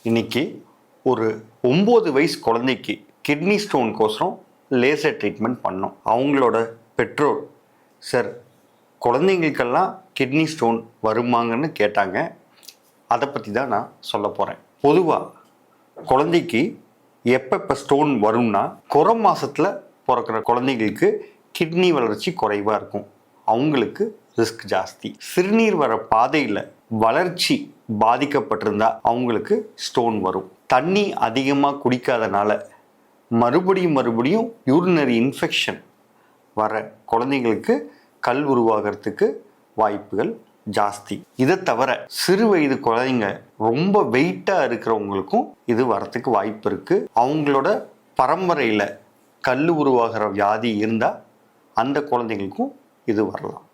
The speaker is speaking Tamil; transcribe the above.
இன்னைக்கு ஒரு 9 வயசு குழந்தைக்கு கிட்னி ஸ்டோனுக்கோசரம் லேசர் ட்ரீட்மெண்ட் பண்ணோம். அவங்களோட பெற்றோர், சார் குழந்தைங்களுக்கெல்லாம் கிட்னி ஸ்டோன் வருமாங்கன்னு கேட்டாங்க. அதை பற்றி தான் நான் சொல்ல போகிறேன். பொதுவாக குழந்தைக்கு எப்போ ஸ்டோன் வரும்னா, குறை மாதத்தில் பிறக்கிற குழந்தைங்களுக்கு கிட்னி வளர்ச்சி குறைவாக இருக்கும். அவங்களுக்கு ரிஸ்க் ஜாஸ்தி. சிறுநீர் வர பாதையில் வளர்ச்சி பாதிக்கப்பட்டிருந்தா அவங்களுக்கு ஸ்டோன் வரும். தண்ணி அதிகமாக குடிக்காதனால மறுபடியும் யூரினரி இன்ஃபெக்ஷன் வர குழந்தைங்களுக்கு கல் உருவாகிறதுக்கு வாய்ப்புகள் ஜாஸ்தி. இதை தவிர சிறு வயது குழந்தைங்க ரொம்ப வெயிட்டாக இருக்கிறவங்களுக்கும் இது வரத்துக்கு வாய்ப்பு இருக்குது. அவங்களோட பரம்பரையில் கல் உருவாகிற வியாதி இருந்தால் அந்த குழந்தைங்களுக்கும் இது வரலாம்.